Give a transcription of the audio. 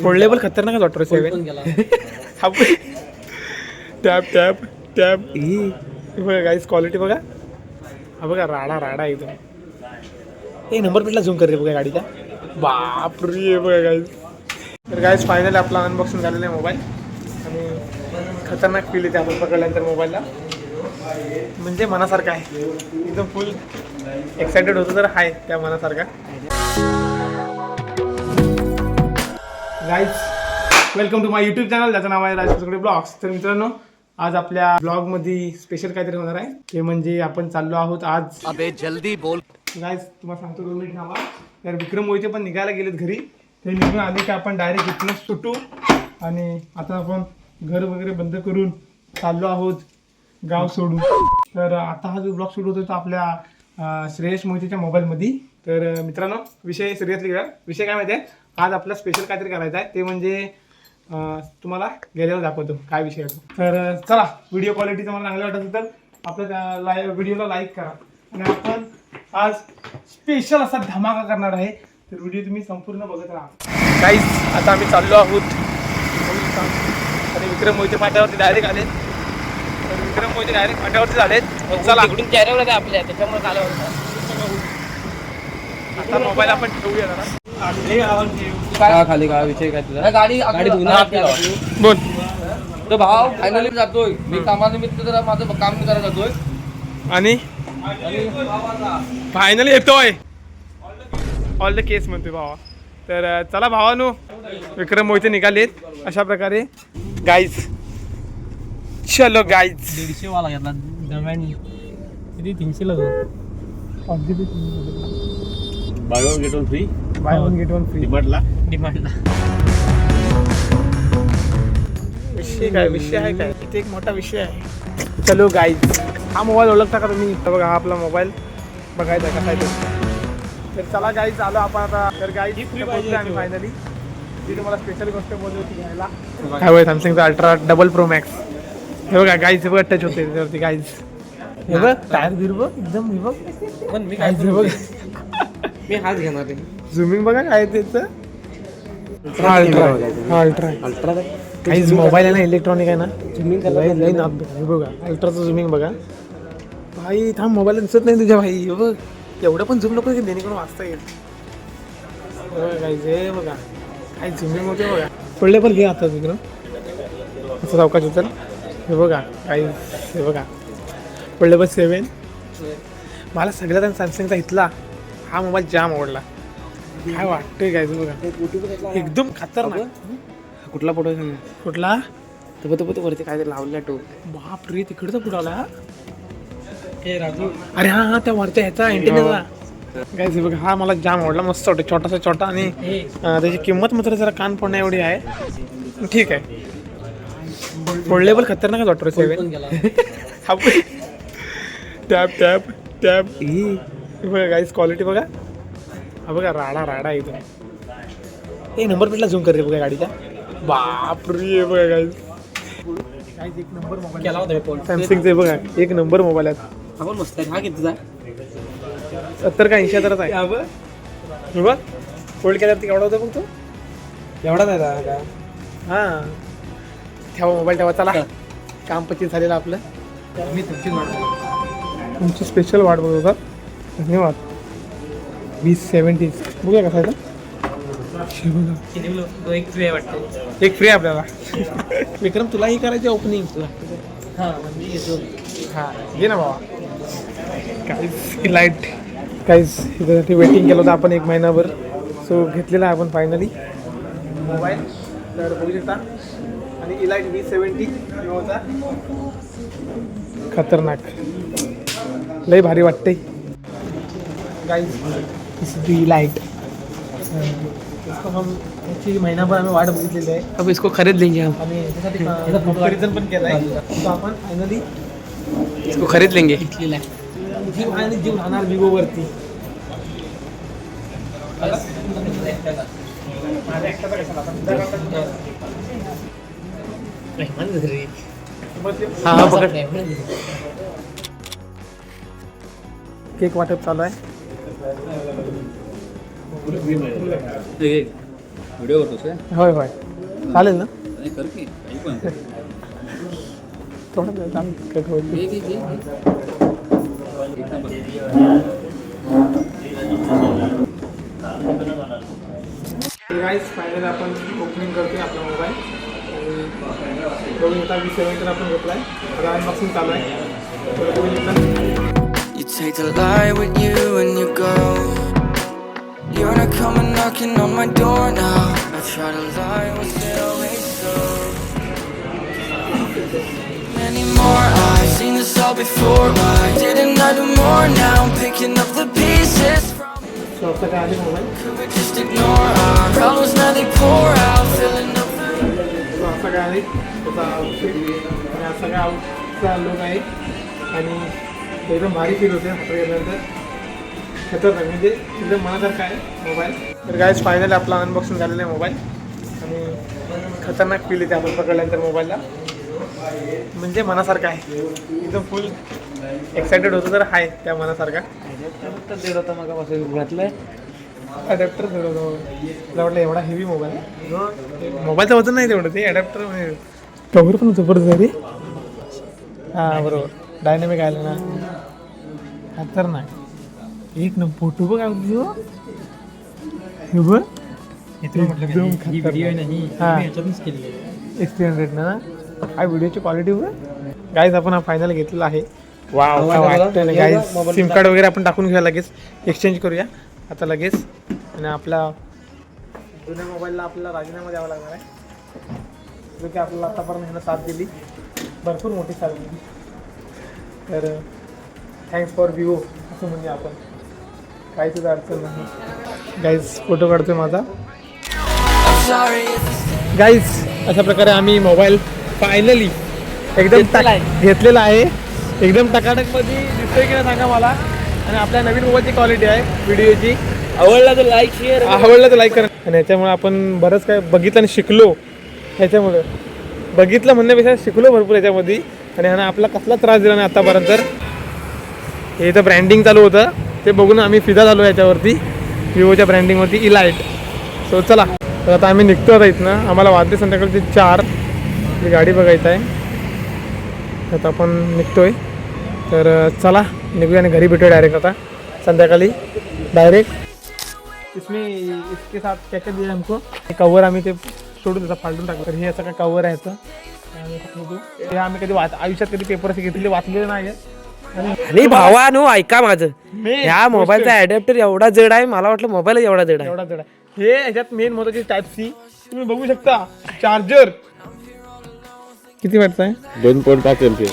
Foldable खतरनाक वाटतो 7 tap tap tap बघा गाईज क्वालिटी बघा. हा बघा राडा राडा एकदम. हे नंबर प्लेटला झूम कर रे बघा गाडीच्या. बापरे बघा गाईज. तर गाईज फायनली आपला अनबॉक्सिंग झालेला आहे मोबाईल आणि खतरनाक फील येते आपण पकडल्यानंतर मोबाईलला. म्हणजे मनासारखं आहे एकदम फुल एक्सायटेड होतो तर आहे त्या मनासारखा. Guys welcome to my YouTube channel ज्याचं नाव आहे राज कुसकडे ब्लॉग्स. तर मित्रांनो आज आपल्या ब्लॉगमध्ये स्पेशल काहीतरी होणार आहे. ते म्हणजे आपण चाललो आहोत आज. अबे जल्दी बोल. गाईज तुम्हाला सांगतो 2 मिनिट थांबा. तर विक्रम मोहिते पण निघायला गेलेत घरी. ते निघून आले की आपण डायरेक्ट इथनं सुटू आणि आता आपण घर वगैरे बंद करून चाललो आहोत गाव सोडून. तर आता हा जो ब्लॉग शूट होतो तो आपल्या श्रेयस मोहितेच्या मोबाईलमध्ये. तर मित्रांनो विषय सिरियसली घ्या. विषय काय माहिती आहे, आज आपला स्पेशल काहीतरी करायचं आहे. ते म्हणजे तुम्हाला गेल्यावर दाखवतो काय विषय आहे. तर चला, व्हिडिओ क्वालिटी तुम्हाला चांगली वाटत असेल तर आपल्या व्हिडिओला लाईक करा. आणि आपण आज स्पेशल असा धमाका करणार आहे. तर व्हिडिओ तुम्ही संपूर्ण बघत राहा. गाईज आता आम्ही चाललो आहोत आणि विक्रम मोहिते फाट्यावरती डायरेक्ट आले. तर विक्रम मोहिते डायरेक्ट फाट्यावरती झालेत. चला इकडून चेहऱ्यावर आपल्या त्याच्यामुळे चालू होतं. आता मोबाईल आपण ठेवूया जरा. खाली काय विषय काय तुझा? गाडी बोल. तो भाव फायनली जातोय. मी कामानिमित्त जरा माझं काम करायला जातोय आणि फायनली येतोय. ऑल द केस म्हणतोय भावा. तर चला भावानो, विक्रम मोहिते निघालेत अशा प्रकारे. गाईज चलो गाईज. 150 वाला घेतला दरम्यान किती 300 ला buy one get one free. Buy one get one free डिमांडला. विषय काय विषय आहे काय, इथे एक मोठा विषय आहे. चलो गाईज. हा मोबाईल ओळखता का तुम्ही? तर बघा हा आपला मोबाईल बघायचा कसा आहे तो. तर चला गाईज आलो आपण आता. तर गाईज पोहोचलो आम्ही फायनली. ती तुम्हाला स्पेशल गोष्ट बोलली होती घ्यायला. काय होय सॅमसंगचा अल्ट्रा डबल प्रो मॅक्स. हे बघा गाईज, हे बघा टच होते त्याच्यावरती गाईज. हे बघ टायर बिर बघ एकदम. हे बघ पण मी गाईज हे बघ. मी हाच घेणार आहे. झुमिंग बघा काय त्याचं. अल्ट्रा काहीच मोबाईल आहे ना, इलेक्ट्रॉनिक आहे ना. झुमिंग लई नाद. हे बघा अल्ट्राचं झुमिंग बघा भाई. थांब मोबाईल दिसत नाही तुझ्या भाई. हे बघ एवढं पण झूम नको की जेणेकरून वाचता येईल. हे बघा काही झुमिंग होते बघा. पडले पण घे आता तिकडं असं सावकाश उचल. हे बघा काही. हे बघा पडले पण 7. मला सगळ्यात सॅमसंगचा इथला हा मोबाईल जाम आवडला. काय वाटतंय काय बघा एकदम खतरनाक. कुठला फोटो कुठला तो वरती काय लावला टो. बाप रे तिकडचा कुठं आला. हे राजू. अरे हा हा त्या वरच्या ह्याचा अँटेनाचा. काय बघा हा मला जाम आवडला. मस्त वाटतं छोटासा छोटा. आणि त्याची किंमत मात्र जरा कान पडण्या एवढी आहे. ठीक आहे. फोल्डेबल खतरनाक वाटतो 7. टॅप टॅप टॅप बघा गाईज क्वालिटी बघा. हा बघा राडा राडा एकदम. हे नंबर प्लेटला झूम कर रे बघा गाडीच्या. बापरे बघा गाईज. एक नंबर मोबाईल केला होता सॅमसंगचे बघा. एक नंबर मोबाईल आहे. हा पण मस्त आहे. हा कितीचा? 70 का 80 हजाराचा आहे. हे बघ फोल्ड केल्यावरती केवढा होता बघ तो. एवढा नाही का? हां ठेवा मोबाईल ठेवा. चला काम पच्चीस झालेलं आपलं. मी तुमची स्पेशल वाट बघत होता. धन्यवाद. 2070 बघूया कसा आहे तो. एक फ्री वाटतं. एक फ्री आहे आपल्याला. विक्रम तुलाही करायची ओपनिंग. हां घे ना बाबा. काहीच लाईट काहीच ह्याच्यासाठी वेटिंग केलं होतं आपण 1 महिनाभर. सो घेतलेला आहे आपण फायनली मोबाईल. तर बघू शकता. आणि इलाईट 2070 होता. खतरनाक लई भारी वाटते गाइस. इस लाइट इसको हम याची महिनाभर आम्ही वाट बघितलेली आहे. अब इसको खरीद लेंगे हम. आम्ही याच्यासाठी कंपॅरिझन पण केलं आहे. तो आपण फायनली इसको खरीद लेंगे. जीव आणि जीव राहणार विवोवरती. हा पकड. केक वाटप चालू आहे. व्हिडिओ करतोस होय होय चालेल ना काय कर की काही पण थोडं वेळ थांब, कट होईल. गाईज फायनली आपण ओपनिंग करतोय आपला मोबाईल आणि बघून आता V7 तर आपण घेतलाय. आता अनबॉक्सिंग चालू आहे. तर बघून एकदा You take the light with you and you go. You're not coming knocking on my door now. I try to lie, was it always so? Anymore, I've seen this all before. Why didn't I do more? Now I'm picking up the pieces from. शॉपचा काय आहे mobile. Could we just ignore our problems now they pour out, filling up the. तो असा काय आहे त्याचा outfit आणि हा सगळा आउटचा लुक आहे आणि एकदम भारी फील होते हातात गेल्यानंतर. खतरनाक म्हणजे एकदम मनासारखं आहे मोबाईल. तर गाईज फायनली आपला अनबॉक्सिंग झालेला आहे मोबाईल आणि खतरनाक फील येते आपण पकडल्यानंतर मोबाईलला. म्हणजे मनासारखं आहे एकदम फुल एक्सायटेड होतं तर आहे त्या मनासारखा. दीड होता मग असं घातलंय अडॅप्टर थोडं मला वाटलं एवढा हेवी मोबाईल आहे. मोबाईलचं वजन नाही तेवढं ते अडॅप्टर म्हणजे कवर पण जबरदस्त आहे रे. हां बरोबर डायनॅमिक आलं ना खतरनाक एक ना फोटो बघ तुझं हे बघ एकदम एक्सपिरियन्स ना हा व्हिडिओची क्वालिटी बघ. गाईज आपण हा फायनल घेतलेला आहे. वाटतं ना गाईज सिम कार्ड वगैरे आपण टाकून घेऊया लगेच एक्सचेंज करूया आता लगेच. आणि आपला जुन्या मोबाईलला आपल्याला राजीनामा द्यावा लागणार आहे जो की आपल्याला आतापर्यंत ह्यानं साथ दिली भरपूर मोठी साथ दिली. तर थँक्स फॉर विवो असं म्हणजे आपण काही सुद्धा अडचण नाही. गाईज फोटो काढतोय माझा. I'm sorry if it's. Guys अशा प्रकारे आम्ही मोबाईल फायनली एकदम घेतलेला आहे. एकदम टकाटकमध्ये दिसतोय की नाही सांगा मला. आणि आपल्या नवीन मोबाईलची क्वालिटी आहे व्हिडिओची. आवडला तर लाईक शेअर आवडलं तर लाईक करा. आणि याच्यामुळे आपण बरंच काय बघितलं आणि शिकलो. ह्याच्यामुळं बघितलं म्हणण्यापेक्षा शिकलो भरपूर याच्यामध्ये. आणि ह्यानं आपला कसला त्रास दिला नाही आत्तापर्यंत. हे इथं ब्रँडिंग चालू होतं ते बघून आम्ही फिदा झालो याच्यावरती विवोच्या ब्रँडिंगवरती इलाइट. सो चला तर आता आम्ही निघतो आता इथनं. आम्हाला वाजले संध्याकाळचे 4. ही गाडी बघायचं आहे आता आपण निघतोय. तर चला निघूया आणि घरी भेटूया डायरेक्ट आता संध्याकाळी डायरेक्ट. इसमें इसके साथ क्या क्या दिया हमको कवर आम्ही ते सोडून त्याचा फालटून टाकलं. तर हे असं काय कवर आहे याचं. हे आम्ही कधी आयुष्यात कधी पेपर असे घेतलेले वाचलेले नाही आहेत. आणि भावानो ऐका माझं ह्या मोबाईलचा अडॅप्टर एवढा जड आहे मला वाटलं मोबाईल एवढा जड आहे. एवढा जड आहे. हे ह्याच्यात मेन महत्वाची टाईप-C तुम्ही बघू शकता. चार्जर किती वाटतं आहे 2.5 एमपीएस